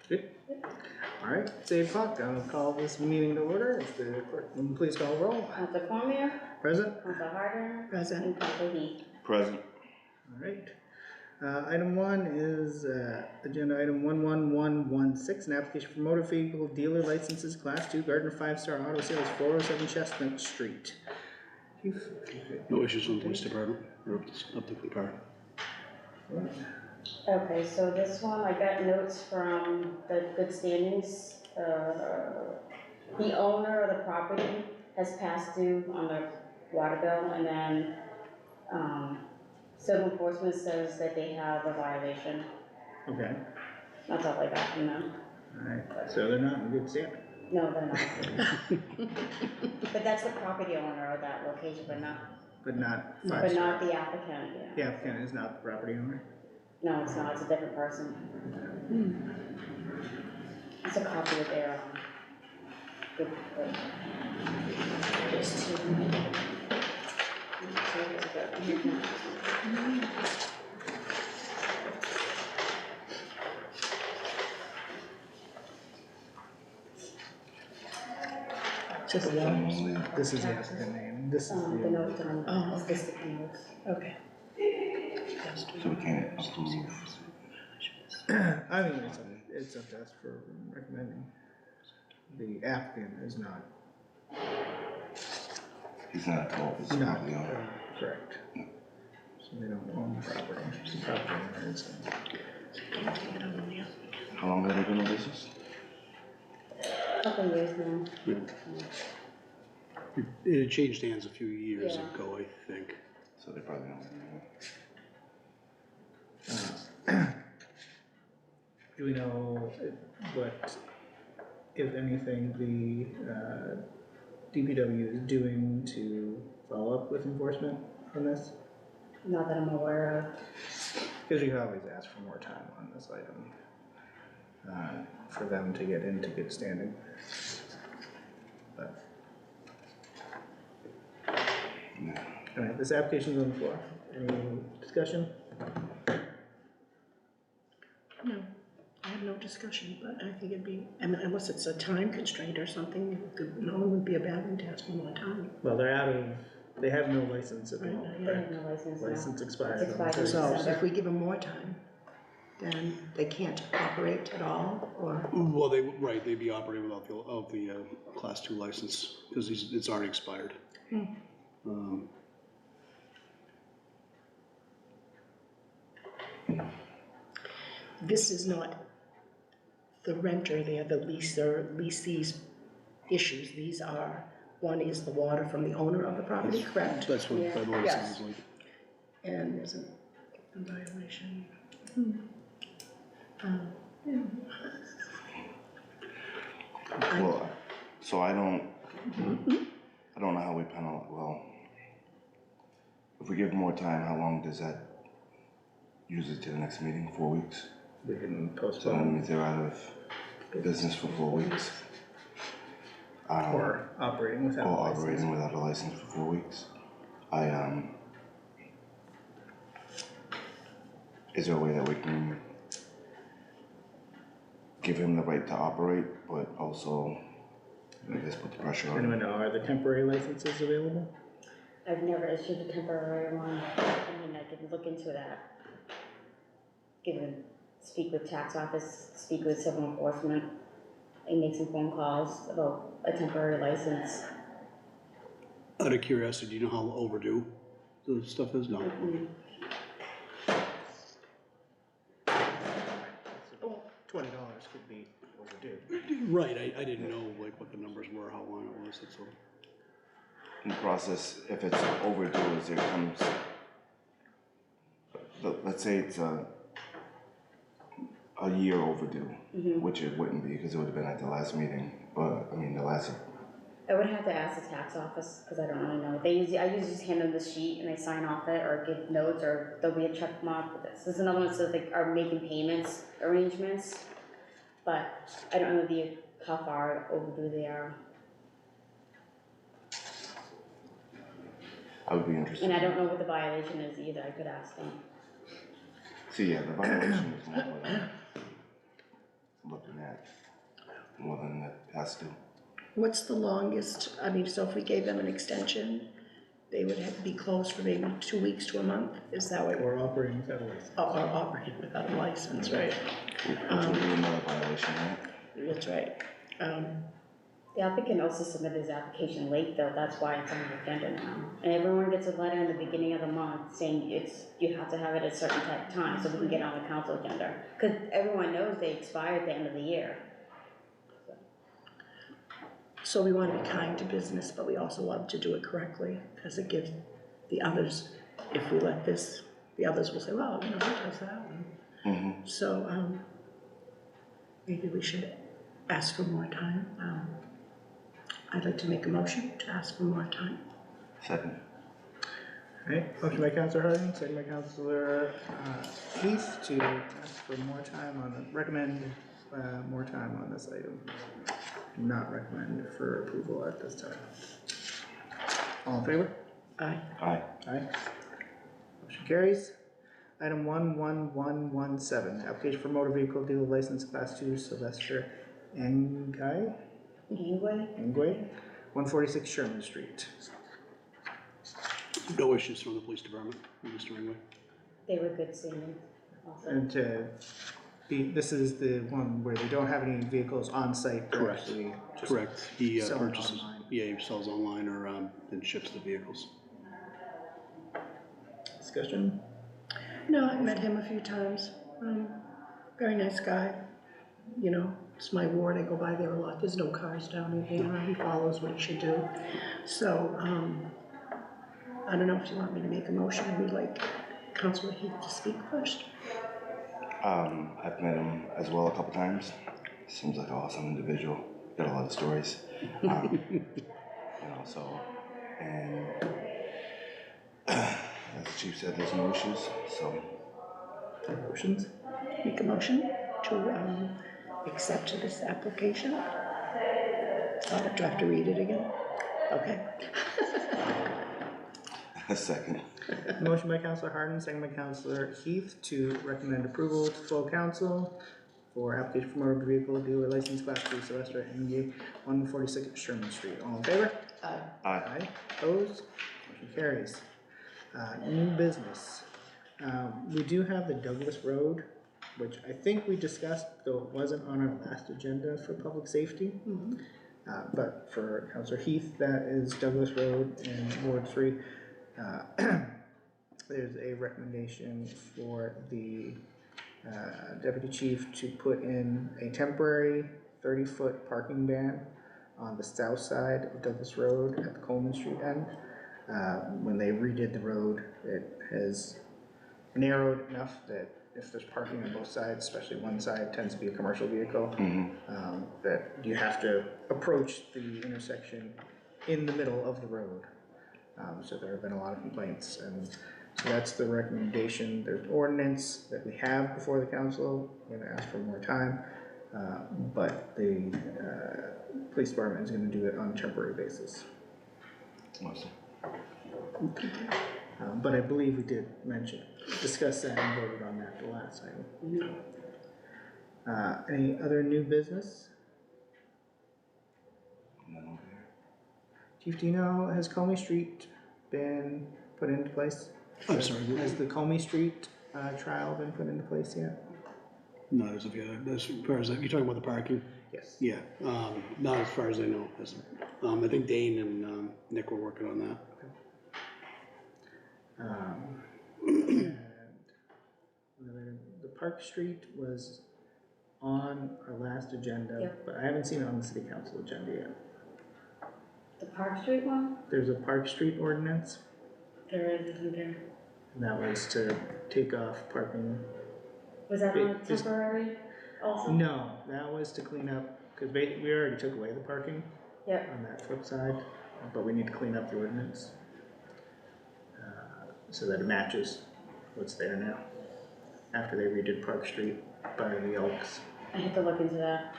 Good. All right, it's 8 o'clock. I'll call this meeting to order. If the clerk will please call roll. Council Cormier, Present. Council Gardner, Present. and Council Heath. Present. All right. Item 1 is agenda item 11116, an application for motor vehicle dealer licenses, Class 2, Gardner 5-Star Auto Sales, 407 Chestnut Street. No issues with the police department, or up to par. Okay, so this one, I got notes from the good standings. The owner of the property has passed due on the water bill, and then, civil enforcement says that they have a violation. Okay. That's all I got from them. All right, so they're not in good standing. No, they're not. But that's the property owner of that location, but not But not the applicant, yeah. The applicant is not the property owner. No, it's not, it's a different person. It's a copy of their, good, there's two. Just one. This is the applicant name. This is The the. notes on, Oh, okay. this is the notes. Okay. So we can't approve. I mean, it's up to us for recommending. The applicant is not. He's not told, he's No, not the owner. correct. So they don't own the property. The property owner is. How long have they been in business? Couple years now. It changed hands a few years Yeah. ago, I think. So they probably don't. Do we know what, if anything, the DPW is doing to follow up with enforcement on this? Not that I'm aware of. Because we could always ask for more time on this item, for them to get into good standing. But, Yeah. all right, this application's on the floor. Any discussion? No, I have no discussion, but I think it'd be, I mean, unless it's a time constraint or something, no one would be a bad one to ask for more time. Well, they're out of, they have no license at the Right, moment, They right? have no license now. License expired. It's expired in So December. if we give them more time, then they can't operate at all, or, Well, they'd be operating without the Class 2 license, because it's already expired. this is not the renter, they are the leasees issues. These are, one is the water from the owner of the property, correct? That's what, Yeah. by the way, it Yes. sounds like. And there's a violation. Well, so I don't know how we penalize, well, if we give more time, how long does that usually to the next meeting? 4 weeks? We can So that postpone means they're out of business for 4 weeks. or operating without a Or license. operating without a license for 4 weeks. Is there a way that we can give him the right to operate, but also, I guess, put the pressure Does on him? anyone know, are the temporary licenses available? I've never issued a temporary one. I mean, I could look into that. Speak with tax office, speak with civil enforcement, and make some phone calls about a temporary license. Out of curiosity, do you know how overdue the stuff is? No. $20 could be overdue. Right, I didn't know like what the numbers were, how long it was, that's all. In the process, if it's overdue, as there comes, let's say it's a year overdue, which it wouldn't be, because it would have been at the last meeting, but, I mean, the last, I would have to ask the tax office, because I don't really know. I usually just hand them the sheet and they sign off it, or give notes, or there'll be a check mark. This is another one that says they are making payments, arrangements, but I don't know how far overdue they are. I would be interested. And I don't know what the violation is either, I could ask them. See, yeah, the violation is more, looking at more than it has to. What's the longest, I mean, so if we gave them an extension, they would have to be closed for maybe 2 weeks to a month? Is that what? Or operating without a license. Or operating without a license, right? Which would be another violation, right? That's right. The applicant also submitted his application late though, that's why it's on the agenda now. And everyone gets a letter in the beginning of the month saying you have to have it at a certain type of time so we can get on the council agenda. Cause everyone knows they expire at the end of the year. So we want to be kind to business, but we also want to do it correctly, because it gives the others, if we let this, the others will say, well, you know, who does that one? So, maybe we should ask for more time. I'd like to make a motion to ask for more time. Second. Alright, motion by Councilor Harding, second by Councilor Heath to ask for more time on, recommend more time on this item. Not recommend for approval at this time. All in favor? Aye. Aye. Aye. Motion carries. Item 11117, application for motor vehicle dealer license class 2 Sylvester Nguye, Anyway, 146 Sherman Street. No issues from the police department, Mr. Ringway. they were good seeing also. And this is the one where they don't have any vehicles on site. They're Correct. actually just Correct, he selling purchases, online. yeah, he sells online or, and ships the vehicles. Discussion? No, I met him a few times. Very nice guy. You know, it's my ward, I go by there a lot. There's no cars down in there. He follows what he should do. So, I don't know if you want me to make a motion. We'd like Councilor Heath to speak first. I've met him as well a couple times. Seems like an awesome individual. Got a lot of stories. You know, so, and as the chief said, there's no issues, so. Motions? Make a motion to accept this application. Do I have to read it again? Okay. A second. Motion by Councilor Hardin, second by Councilor Heath to recommend approval to full council for application for motor vehicle dealer license class 2 Sylvester Nguye, 146 Sherman Street. All in favor? Aye. Aye. Opposed? Motion carries. New business. We do have the Douglas Road, which I think we discussed, though it wasn't on our last agenda for public safety. But for Councilor Heath, that is Douglas Road in Ward 3. There's a recommendation for the deputy chief to put in a temporary 30-foot parking ban on the south side of Douglas Road at the Coleman Street end. When they redid the road, it has narrowed enough that if there's parking on both sides, especially one side tends to be a commercial vehicle, that you have to approach the intersection in the middle of the road. So there have been a lot of complaints, and so that's the recommendation. There's ordinance that we have before the council. We're gonna ask for more time, but the police department is gonna do it on a temporary basis. Awesome. But I believe we did discuss that and voted on that the last item. Any other new business? None over here. Chief, do you know, has Comey Street been put into place? I'm sorry, Has the Comey Street trial been put into place yet? not as of yet, as far as, you're talking about the parking? Yes. Yeah, not as far as I know. I think Dane and Nick were working on that. And the Park Street was on our last agenda, Yep. but I haven't seen it on the city council agenda yet. The Park Street one, There's a Park Street ordinance, there is, isn't there? and that was to take off parking. Was that on It just- temporary also? No, that was to clean up, because we already took away the parking Yep, on that flip side, but we need to clean up the ordinance so that it matches what's there now, after they redid Park Street by the Elks. I have to look into that.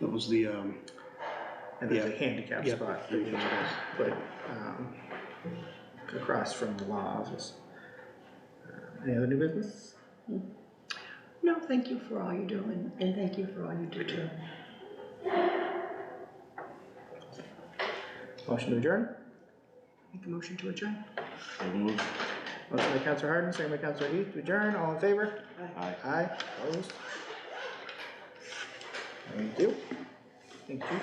That was the, And there's a Yeah. handicap Yep. spot that you can put across from the law office. Any other new business? No, No, thank you for all you do, and thank you for all you do too. Motion to adjourn? Make a motion to adjourn. So moved. Motion by Counselor Harden, second by Counselor Heath to adjourn, all in favor? Aye. Aye, opposed? Thank you. Thank you.